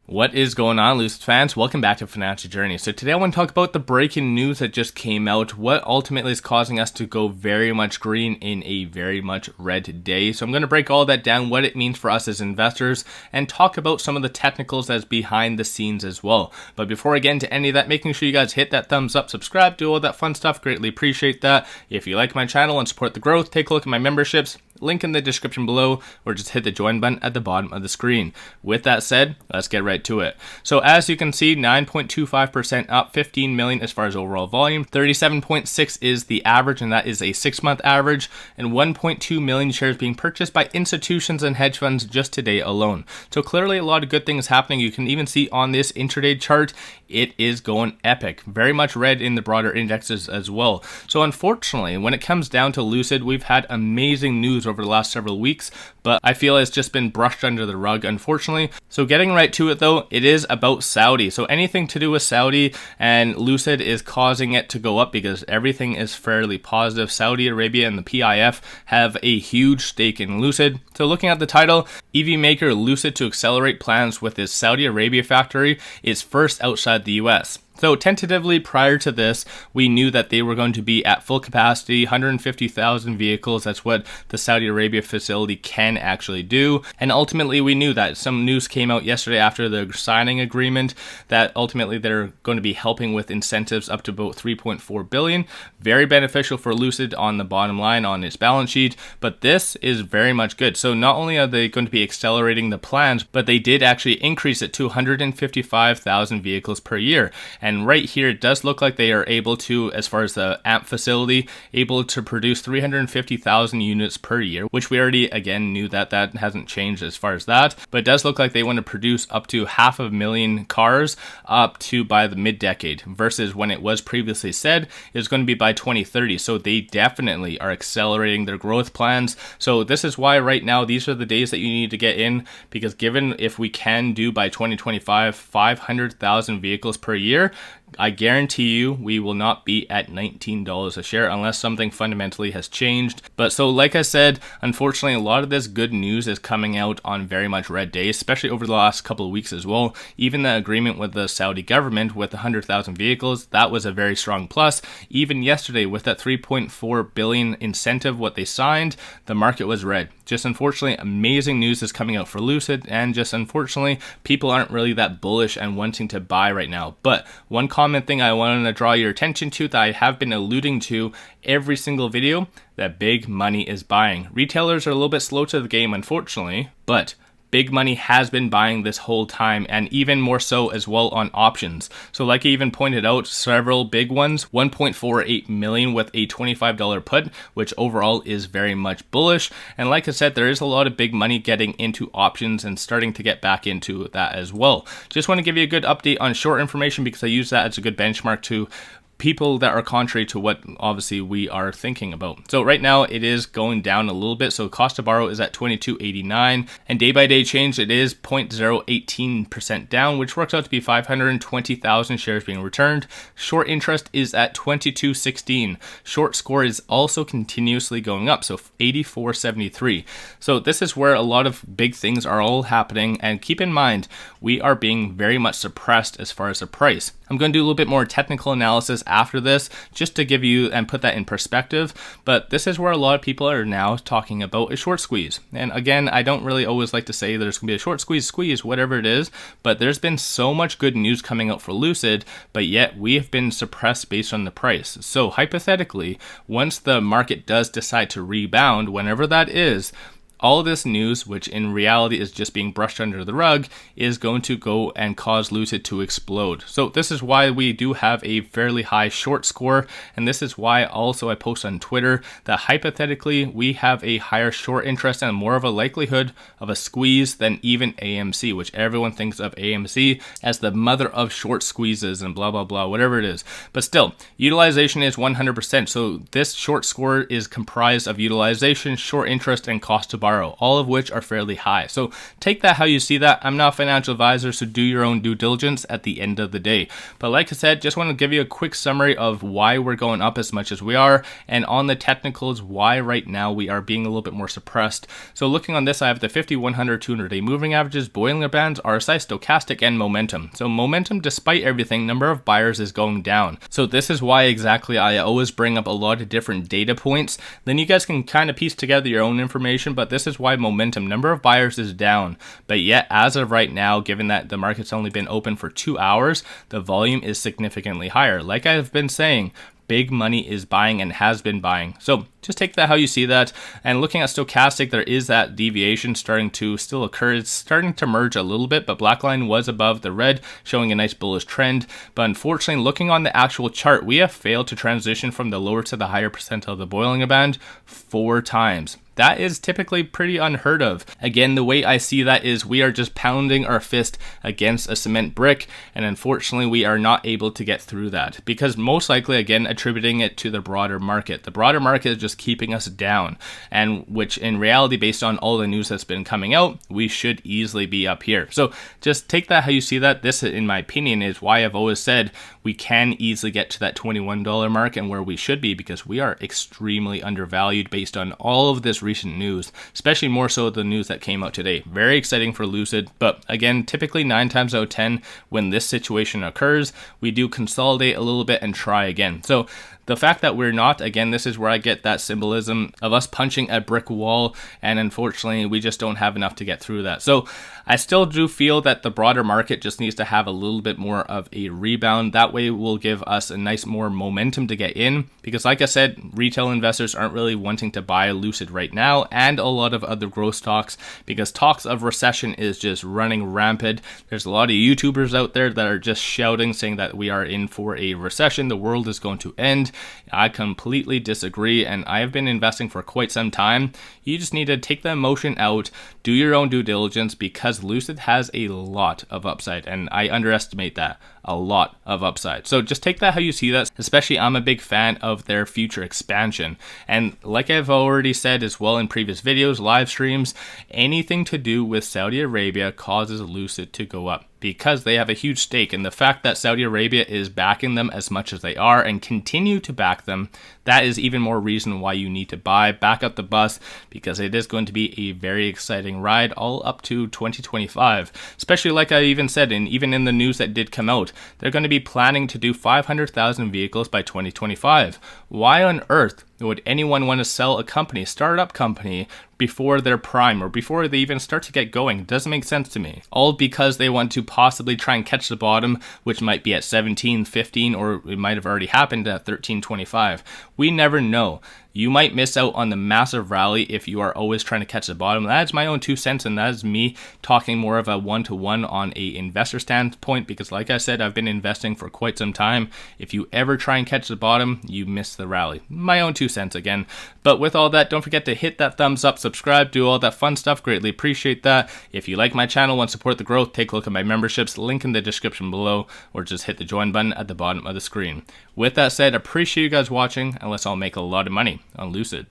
What is going on, Lucid fans? Welcome back to Financial Journey. So today I want to talk about the breaking news that just came out, what ultimately is causing us to go very much green in a very much red day. So I'm going to break all that down, what it means for us as investors, and talk about some of the technicals that's behind the scenes as well. But before I get into any of that, making sure you guys hit that thumbs up, subscribe, do all that fun stuff. Greatly appreciate that. If you like my channel and support the growth, take a look at my memberships. Link in the description below, or just hit the join button at the bottom of the screen. With that said, let's get right to it. So as you can see, 9.25% up, 15 million as far as overall volume, 37.6 is the average, and that is a 6-month average, and 1.2 million shares being purchased by institutions and hedge funds just today alone. So clearly a lot of good things happening. You can even see on this intraday chart, it is going epic. Very much red in the broader indexes as well. So unfortunately, when it comes down to Lucid, we've had amazing news over the last several weeks, but I feel it's just been brushed under the rug, unfortunately. So getting right to it though, it is about Saudi. So anything to do with Saudi and Lucid is causing it to go up because everything is fairly positive. Saudi Arabia and the PIF have a huge stake in Lucid. So looking at the title, EV maker Lucid to accelerate plans with its Saudi Arabia factory is first outside the US. So tentatively prior to this, we knew that they were going to be at full capacity, 150,000 vehicles. That's what the Saudi Arabia facility can actually do. And ultimately we knew that. Some news came out yesterday after the signing agreement that ultimately they're going to be helping with incentives up to about 3.4 billion. Very beneficial for Lucid on the bottom line on its balance sheet, but this is very much good. So not only are they going to be accelerating the plans, but they did actually increase it to 155,000 vehicles per year. And right here, it does look like they are able to, as far as the AMP facility, able to produce 350,000 units per year, which we already, again, knew that hasn't changed as far as that. But it does look like they want to produce up to 500,000 cars up to by the mid-decade, versus when it was previously said it was going to be by 2030. So they definitely are accelerating their growth plans. So this is why right now, these are the days that you need to get in, because given if we can do by 2025, 500,000 vehicles per year, I guarantee you we will not be at $19 a share unless something fundamentally has changed. But so like I said, unfortunately a lot of this good news is coming out on very much red days, especially over the last couple of weeks as well. Even the agreement with the Saudi government with 100,000 vehicles, that was a very strong plus. Even yesterday with that 3.4 billion incentive, what they signed, the market was red. Just unfortunately, amazing news is coming out for Lucid, and just unfortunately, people aren't really that bullish and wanting to buy right now. But one common thing I wanted to draw your attention to that I have been alluding to every single video, that big money is buying. Retailers are a little bit slow to the game, unfortunately, but big money has been buying this whole time, and even more so as well on options. So like I even pointed out, several big ones, 1.48 million with a $25 put, which overall is very much bullish. And like I said, there is a lot of big money getting into options and starting to get back into that as well. Just want to give you a good update on short information because I use that as a good benchmark to people that are contrary to what obviously we are thinking about. So right now it is going down a little bit. So cost to borrow is at 22.89, and day by day change it is 0.018% down, which works out to be 520,000 shares being returned. Short interest is at 22.16. Short score is also continuously going up, so 84.73. So this is where a lot of big things are all happening, and keep in mind we are being very much suppressed as far as the price. I'm going to do a little bit more technical analysis after this just to give you and put that in perspective, but this is where a lot of people are now talking about a short squeeze. And again, I don't really always like to say there's going to be a short squeeze, whatever it is, but there's been so much good news coming out for Lucid, but yet we have been suppressed based on the price. So hypothetically, once the market does decide to rebound, whenever that is, all this news, which in reality is just being brushed under the rug, is going to go and cause Lucid to explode. So this is why we do have a fairly high short score, and this is why also I post on Twitter that hypothetically we have a higher short interest and more of a likelihood of a squeeze than even AMC, which everyone thinks of AMC as the mother of short squeezes and blah blah blah, whatever it is. But still, utilization is 100%. So this short score is comprised of utilization, short interest, and cost to borrow borrow, all of which are fairly high. So take that how you see that. I'm not a financial advisor, so do your own due diligence at the end of the day. But like I said, just want to give you a quick summary of why we're going up as much as we are, and on the technicals, why right now we are being a little bit more suppressed. So looking on this, I have the 50, 100, 200-day moving averages, Bollinger Bands, RSI, stochastic, and momentum. So momentum, despite everything, number of buyers is going down. So this is why exactly I always bring up a lot of different data points. Then you guys can kind of piece together your own information, but this is why momentum, number of buyers is down. But yet, as of right now, given that the market's only been open for 2 hours, the volume is significantly higher. Like I've been saying, big money is buying and has been buying. So just take that how you see that. And looking at stochastic, there is that deviation starting to still occur. It's starting to merge a little bit, but black line was above the red, showing a nice bullish trend. But unfortunately, looking on the actual chart, we have failed to transition from the lower to the higher percentile of the Bollinger Band 4 times. That is typically pretty unheard of. Again, the way I see that is we are just pounding our fist against a cement brick, and unfortunately we are not able to get through that, because most likely, again, attributing it to the broader market. The broader market is just keeping us down, and which in reality, based on all the news that's been coming out, we should easily be up here. So just take that how you see that. This, in my opinion, is why I've always said we can easily get to that $21 mark and where we should be, because we are extremely undervalued based on all of this recent news, especially more so the news that came out today. Very exciting for Lucid, but again, typically 9 times out of 10 when this situation occurs, we do consolidate a little bit and try again. So the fact that we're not, again, this is where I get that symbolism of us punching a brick wall, and unfortunately we just don't have enough to get through that. So I still do feel that the broader market just needs to have a little bit more of a rebound. That way will give us a nice more momentum to get in, because like I said, retail investors aren't really wanting to buy Lucid right now, and a lot of other growth stocks, because talks of recession is just running rampant. There's a lot of YouTubers out there that are just shouting, saying that we are in for a recession, the world is going to end. I completely disagree, and I have been investing for quite some time. You just need to take the emotion out, do your own due diligence, because Lucid has a lot of upside, and I underestimate that. A lot of upside. So just take that how you see that. Especially, I'm a big fan of their future expansion. And like I've already said as well in previous videos, live streams, anything to do with Saudi Arabia causes Lucid to go up, because they have a huge stake. And the fact that Saudi Arabia is backing them as much as they are and continue to back them, that is even more reason why you need to back up the bus, because it is going to be a very exciting ride all up to 2025. Especially like I even said, and even in the news that did come out, they're going to be planning to do 500,000 vehicles by 2025. Why on earth would anyone want to sell a company, startup company, before their prime or before they even start to get going? It doesn't make sense to me. All because they want to possibly try and catch the bottom, which might be at 17.15, or it might have already happened at 13.25. We never know. You might miss out on the massive rally if you are always trying to catch the bottom. That is my own 2 cents, and that is me talking more of a one-to-one on a investor standpoint, because like I said, I've been investing for quite some time. If you ever try and catch the bottom, you miss the rally. My own 2 cents again. But with all that, don't forget to hit that thumbs up, subscribe, do all that fun stuff. Greatly appreciate that. If you like my channel, want to support the growth, take a look at my memberships, link in the description below, or just hit the join button at the bottom of the screen. With that said, appreciate you guys watching, and let's all make a lot of money on Lucid.